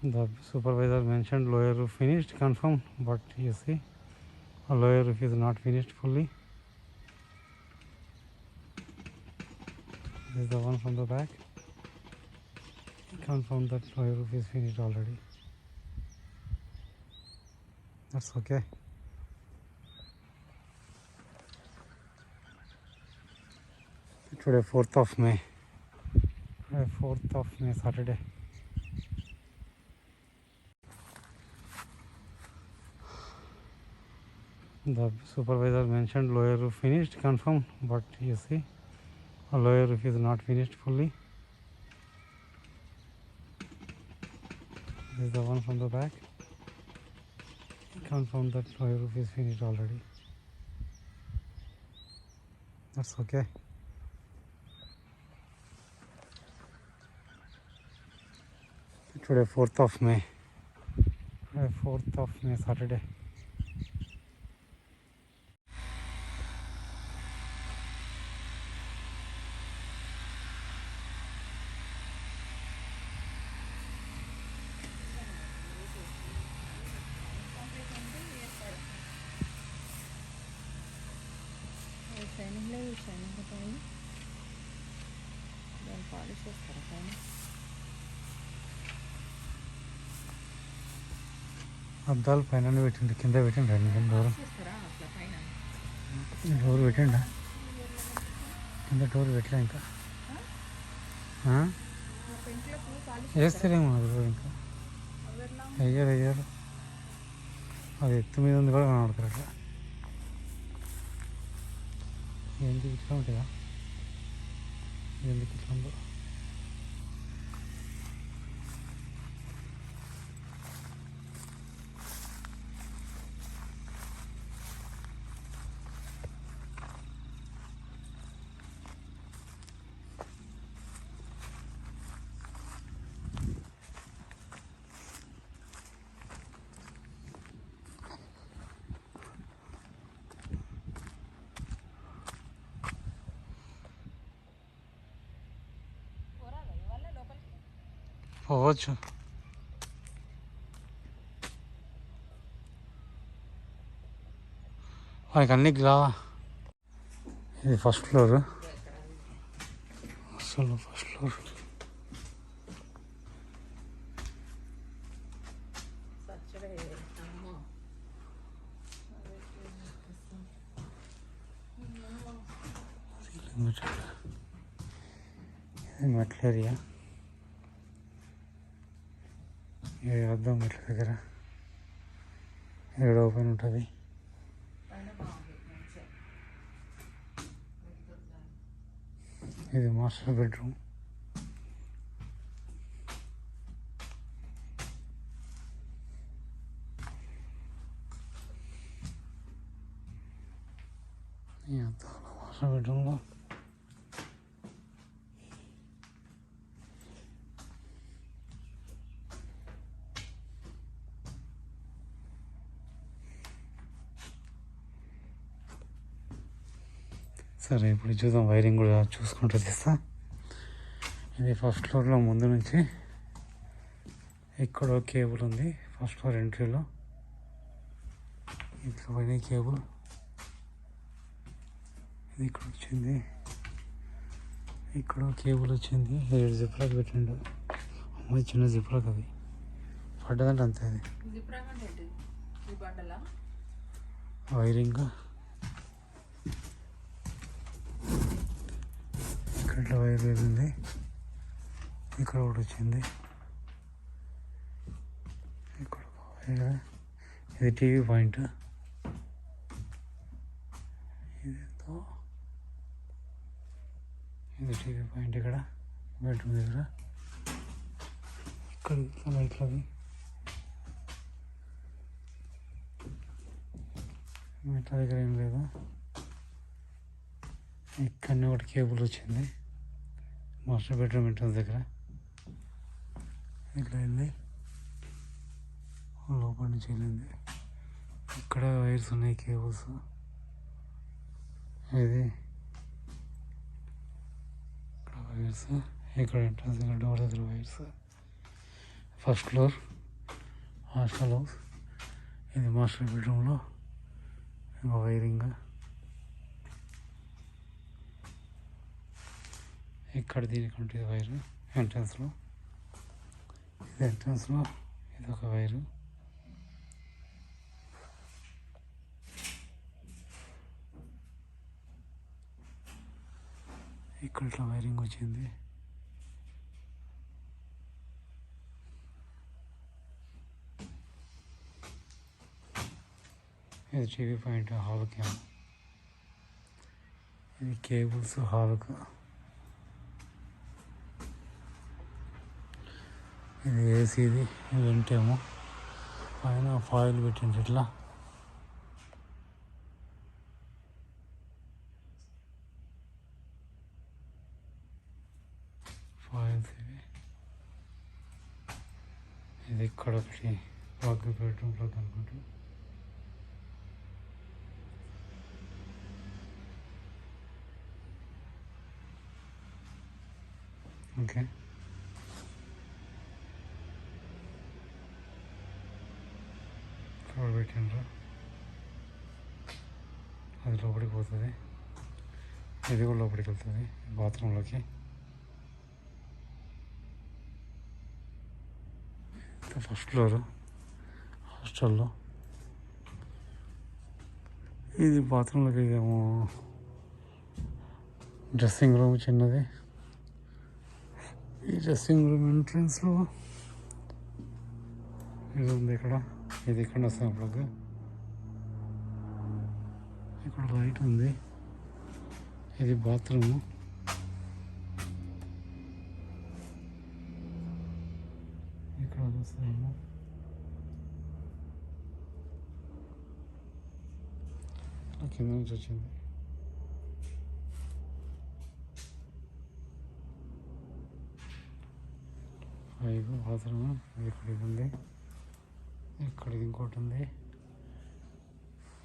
The supervisor mentioned lower roof finished, confirmed, but you see, a lower roof is not finished fully. This is the one from the back. He confirmed that lower roof is finished already. That's okay. Today 4th of May. Today 4th of May, Saturday. The supervisor mentioned lower roof finished, confirmed, but you see, a lower roof is not finished fully. This is the one from the back. He confirmed that lower roof is finished already. That's okay. Today 4th of May. Today 4th of May, Saturday. Shining లేదు, shining పోయి దాన్ని polish చేస్తారా పైన? అద్దాలు పైన పెట్టిండు, కింద పెట్టిండు అండి డోర్. చేస్తారా అట్లా పైన? డోర్ పెట్టిండా? కింద డోర్ పెట్టలే ఇంకా. పెంట్లకు పాలిష్ వేస్తారేమో అది కూడా ఇంకా. వెయ్యారు అది ఎత్తు మీద ఉంది కూడా కనబడతారు అట్లా. ఎందుకు ఇట్లా ఉంటాయా? ఎందుకు ఇట్లా ఉందో. పోవచ్చు. వానికి అన్ని ఇది ఫస్ట్ ఫ్లోర్. అసలు ఫస్ట్ ఫ్లోర్ ఇది మెట్ల ఏరియా. అర్థం మెట్ల దగ్గర ఏడు ఓపెన్ ఉంటుంది. ఇది మాస్టర్ బెడ్రూమ్. ఈ అద్దాలు మాస్టర్ బెడ్రూమ్లో సరే ఇప్పుడు చూద్దాం. వైరింగ్ కూడా చూసుకుంటూ తీస్తా. ఇది ఫస్ట్ ఫ్లోర్లో ముందు నుంచి ఇక్కడ కేబుల్ ఉంది. ఫస్ట్ ఫ్లోర్ ఎంట్రీలో ఇట్లా పోయిన కేబుల్ ఇది ఇక్కడ వచ్చింది. ఇక్కడ కేబుల్ వచ్చింది. 7 జిప్లాక్ పెట్టిండు. అమ్మాయి చిన్న జిప్లాక్ అది పడ్డదంటే అంతే. అది వైరింగ్ ఇక్కడ వైర్ వెళ్ళింది. ఇక్కడ ఒకటి వచ్చింది. ఇక్కడ వైర్. ఇది టీవీ పాయింట్. ఇది టీవీ పాయింట్ ఇక్కడ బెడ్రూమ్ దగ్గర. ఇక్కడ లైట్లు అవి మెట్ల దగ్గర ఏం లేదు. ఇక్కడనే ఒకటి కేబుల్ వచ్చింది మాస్టర్ బెడ్రూమ్ ఎంట్రన్స్ దగ్గర. ఇట్లా వెళ్ళి లోపల నుంచి వెళ్ళింది. ఇక్కడ వైర్స్ ఉన్నాయి, కేబుల్స్. ఇది ఇక్కడ వైర్స్. ఇక్కడ ఎంట్రన్స్ దగ్గర డోర్ దగ్గర wires. First floor hostel house. ఇది మాస్టర్ బెడ్రూమ్లో ఇంకా వైరింగ్. ఇక్కడ దీనికి ఉంటుంది వైరు ఎంట్రన్స్లో. ఇది ఎంట్రన్స్లో ఇదొక వైరు. ఇక్కడ ఇట్లా వైరింగ్ వచ్చింది. ఇది టీవీ పాయింట్ హాల్కి. ఇది కేబుల్స్ హాల్కు. ఇది ఏసీది వెంటేమో పైన ఫాయిల్ పెట్టింది ఇట్లా. ఫాయిల్స్ ఇవి. ఇది ఇక్కడ ఒకటి ప్లగ్ బెడ్రూమ్ ప్లగ్ అనుకుంటా. ఓకే, ఇక్కడ పెట్టిండ్రు. అది లోపలికి పోతుంది. ఇది కూడా లోపలికి వెళ్తుంది బాత్రూంలోకి. ఫస్ట్ ఫ్లోర్ హాస్టల్లో. ఇది బాత్రూంలోకి. ఇదేమో డ్రెస్సింగ్ రూమ్ చిన్నది. ఈ డ్రెస్సింగ్ రూమ్ ఎంట్రన్స్లో ఇది ఉంది. ఇక్కడ ఇది ఇక్కడ వస్తుంది ప్లగ్. ఇక్కడ లైట్ ఉంది. ఇది బాత్రూము. ఇక్కడ చూస్తాము కింద నుంచి వచ్చింది. Pipe bathroom. ఇక్కడ ఇది ఉంది. ఇక్కడ ఇంకోటి ఉంది.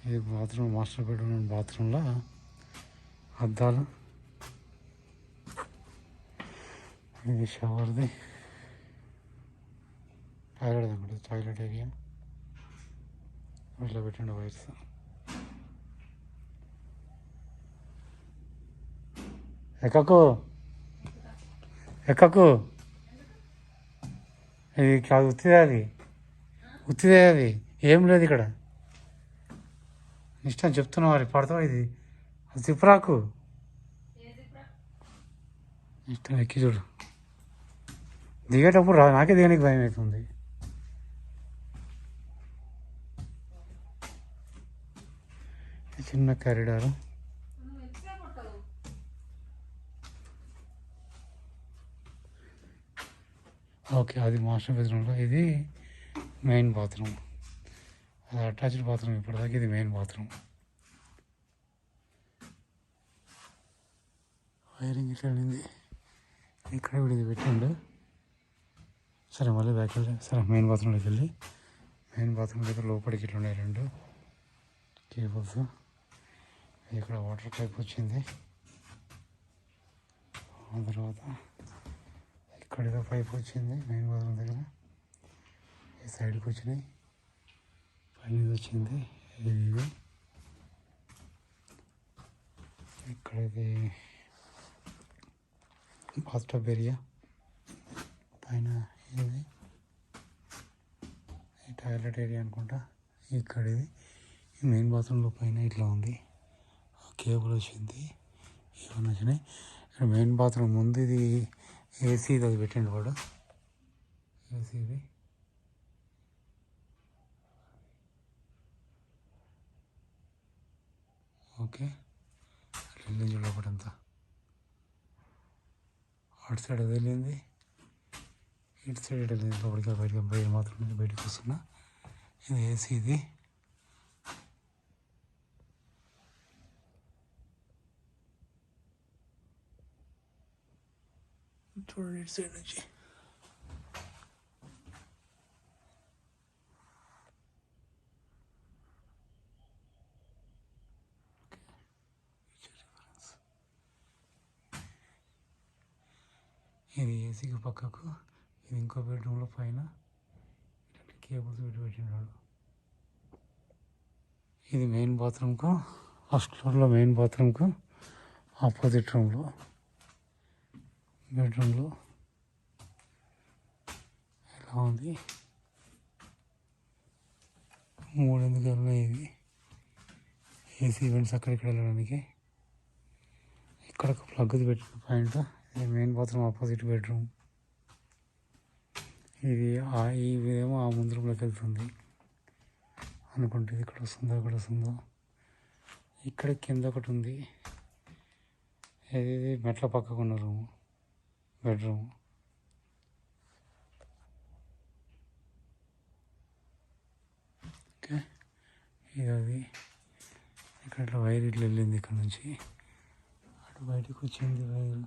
ఇది బాత్రూమ్ మాస్టర్ బెడ్రూమ్. బాత్రూంలో అద్దాలు. ఇది షవర్ది. టాయిలెట్ అనుకుంటుంది. టాయిలెట్ ఏరియా ఇట్లా పెట్టండి వైర్స్. ఎక్కకు ఎక్కకు. ఇది కాదు, ఉత్తిదే అది. ఉత్తిదే అది. ఏం లేదు ఇక్కడ. ఇష్టం చెప్తున్నావు మరి పడతావు. ఇది తిప్పురాకు. ఇష్టం ఎక్కి చూడు. దిగేటప్పుడు రా. నాకే దిగడానికి భయం అవుతుంది. చిన్న కారిడారు. ఓకే, అది మాస్టర్ బెడ్రూమ్లో. ఇది మెయిన్ బాత్రూమ్. అది అటాచ్డ్ బాత్రూమ్ ఇప్పటిదాకా. ఇది మెయిన్ బాత్రూమ్. వైరింగ్ ఇట్లా వెళ్ళింది. ఇక్కడ కూడా ఇది పెట్టిండు. సరే మళ్ళీ బ్యాక్ వెళ్ళి సరే మెయిన్ బాత్రూంలోకి వెళ్ళి మెయిన్ బాత్రూమ్ దగ్గర లోపలికి ఇట్లా ఉన్నాయి 2 కేబుల్స్. ఇక్కడ వాటర్ పైప్ వచ్చింది. ఆ తర్వాత ఇక్కడ ఏదో పైప్ వచ్చింది మెయిన్ బాత్రూమ్ దగ్గర. ఈ సైడ్కి వచ్చినాయి. పైన వచ్చింది. ఇది ఇక్కడ ఇది బాత్ టబ్ ఏరియా. పైన ఇది ఈ టాయిలెట్ ఏరియా అనుకుంటా. ఇక్కడ ఇది ఈ మెయిన్ బాత్రూంలో పైన ఇట్లా ఉంది. కేబుల్ వచ్చింది. ఇవన్నీ వచ్చినాయి. ఇక్కడ మెయిన్ బాత్రూమ్ ముందు ఇది ఏసీ అది పెట్టండి వాడు. ఏసీది ఓకే. అట్లా వెళ్ళింది లోపలంతా. అటు సైడ్ అది వెళ్ళింది. ఇటు సైడ్ వెళ్ళింది లోపలికి. బయట మాత్రం నుంచి బయటకు వస్తున్నా. ఇది ఏసీది. చూడండి ఇటు సైడ్ నుంచి. ఇది ఏసీకి పక్కకు. ఇది ఇంకో బెడ్రూమ్లో పైన కేబుల్స్ పెట్టినాడు. ఇది మెయిన్ బాత్రూమ్కు, ఫస్ట్ ఫ్లోర్లో మెయిన్ బాత్రూమ్కు ఆపోజిట్ రూమ్లో బెడ్రూమ్లో ఎలా ఉంది. 3 ఎందుకు ఇవి ఏసీ ఈవెంట్స్ అక్కడిక్కడ వెళ్ళడానికి. ఇక్కడ ఒక ప్లగ్ది పెట్టిన పాయింట్. ఇది మెయిన్ బాత్రూమ్ ఆపోజిట్ బెడ్రూమ్. ఇదేమో ఆ ముందు రూమ్లోకి వెళ్తుంది అనుకుంటే. ఇక్కడ వస్తుందో అక్కడ వస్తుందో. ఇక్కడ కింద ఒకటి ఉంది. ఇది మెట్ల పక్కకు ఉన్న రూము, బెడ్రూమ్. ఓకే, ఇది అది. ఇక్కడ వైర్ ఇట్లా వెళ్ళింది. ఇక్కడ నుంచి అటు బయటకు వచ్చింది వైర్.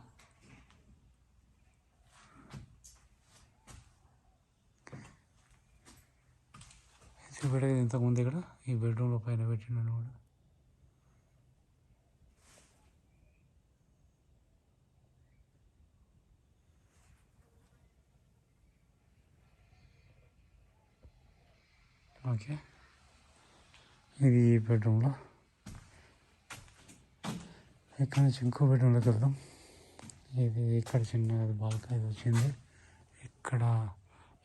చూపెట్టేది ఇంతకుముందు ఇక్కడ ఈ బెడ్రూమ్లో పైన పెట్టినాను కూడా. ఓకే, ఇది ఈ బెడ్రూమ్లో. ఇక్కడ నుంచి ఇంకో బెడ్రూమ్లోకి వెళ్దాం. ఇది ఇక్కడ చిన్న బాల్కనీ వచ్చింది. ఇక్కడ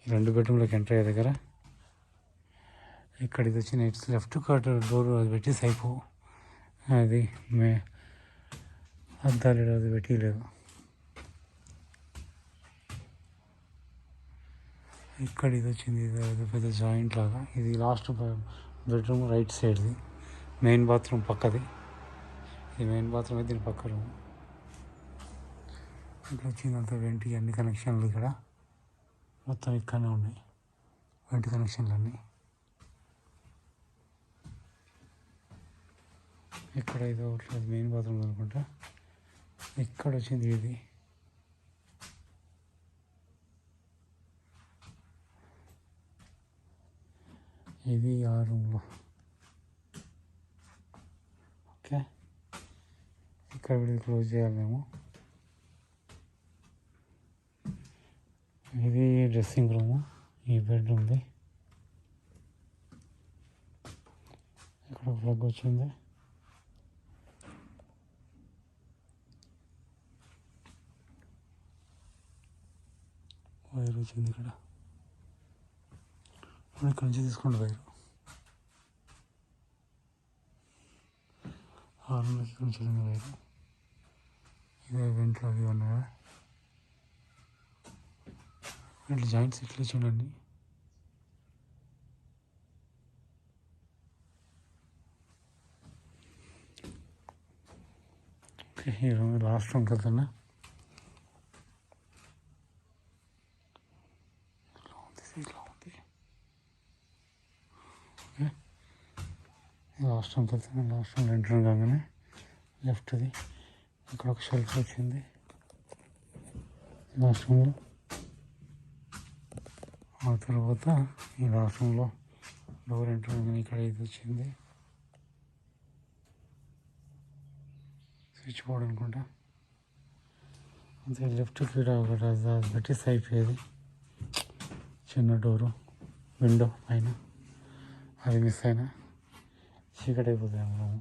ఈ 2 బెడ్రూమ్లోకి ఎంటర్ అయ్యే దగ్గర ఇక్కడ ఇది వచ్చి నెక్స్ట్ లెఫ్ట్ కార్టర్ డోర్ అది పెట్టి సైపు. అది అద్దాలు అది పెట్టలేదు. ఇక్కడ ఇది వచ్చింది. ఇది పెద్ద జాయింట్ లాగా. ఇది లాస్ట్ బెడ్రూమ్ రైట్ సైడ్ది. మెయిన్ బాత్రూమ్ పక్కది. ఇది మెయిన్ బాత్రూమ్ అయితే దీని పక్క రూమ్. ఇట్లా వచ్చిందంతా వెంటి అన్ని కనెక్షన్లు ఇక్కడ మొత్తం ఇక్కడనే ఉన్నాయి. వెంటి కనెక్షన్లు అన్నీ ఇక్కడ. ఇది ఒకటి మెయిన్ బాత్రూమ్ అనుకుంటా. ఇక్కడ వచ్చింది ఇది. ఇది ఆ రూమ్లో. ఓకే, ఇక్కడ వీడియో క్లోజ్ చేయాలి మేము. ఇది డ్రెస్సింగ్ రూము, ఈ బెడ్రూమ్ది. ఇక్కడ ప్లగ్ వచ్చింది. వైర్ వచ్చింది ఇక్కడ. ఇక్కడ నుంచి తీసుకోండి వైరు. ఆ రూమ్లోకి ఇక్కడ నుంచి వెళ్ళింది వైరు. ఇదే వెంట్లో అవి ఉన్నాయి. ఇట్లా జాయింట్స్ ఇట్లా చూడండి. ఓకే, ఈ రూమ్ లాస్ట్ రూమ్కి వెళ్తున్నా. ఇట్లా ఉంది. ఓకే, లాస్ట్ రూమ్కి వెళ్తున్నా. లాస్ట్ రూమ్ ఎంటర్ కాగానే లెఫ్ట్ది ఇక్కడ ఒక షెల్ఫ్ వచ్చింది లాస్ట్ రూమ్లో. ఆ తర్వాత ఈ లాస్ట్ రూమ్లో డోర్ ఎంటర్ కాగానే ఇక్కడ ఇది వచ్చింది. స్విచ్ బోర్డ్ అనుకుంటా. అంతే, లెఫ్ట్కి ఒకటి పెట్టి అయిపోయేది. చిన్న డోరు, విండో పైన. అది మిస్ అయినా చీకటి అయిపోతుంది రూము.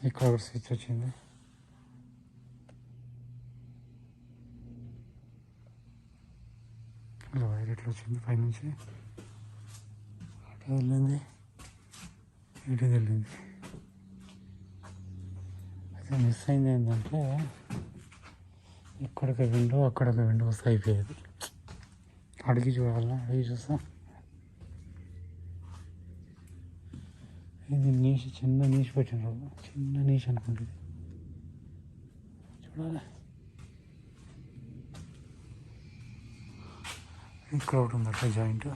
ఇక్కడ ఒక స్విచ్ వచ్చింది. ఇలా వైర్ ఎట్లా వచ్చింది పైనుంచి అటు వెళ్ళింది, ఇటు వెళ్ళింది. అయితే మిస్ అయింది ఏంటంటే ఇక్కడొక విండో అక్కడొక విండో వస్తే అయిపోయేది. అడిగి చూడాలా, అడిగి చూస్తా. ఇది నీష్, చిన్న నీష్ పెట్టినారు. చిన్న నీష్ అనుకుంటుంది. చూడాలి. ఇక్కడ ఒకటి ఉంది అట్లా జాయింట్.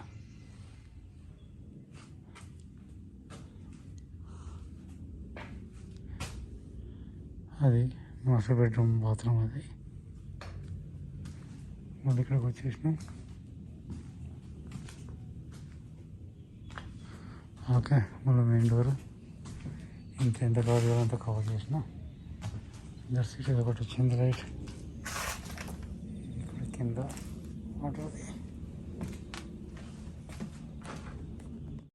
అది మాస్టర్ బెడ్రూమ్ బాత్రూమ్. అది మళ్ళీ ఇక్కడికి వచ్చేసినాం. ఓకే, మళ్ళీ మెయిన్ డోర్. ఇంకెంత కవర్ చేయాలో అంత కవర్ చేసిన. జస్ట్ ఇది ఒకటి వచ్చింది రైట్. కింద వాటర్ది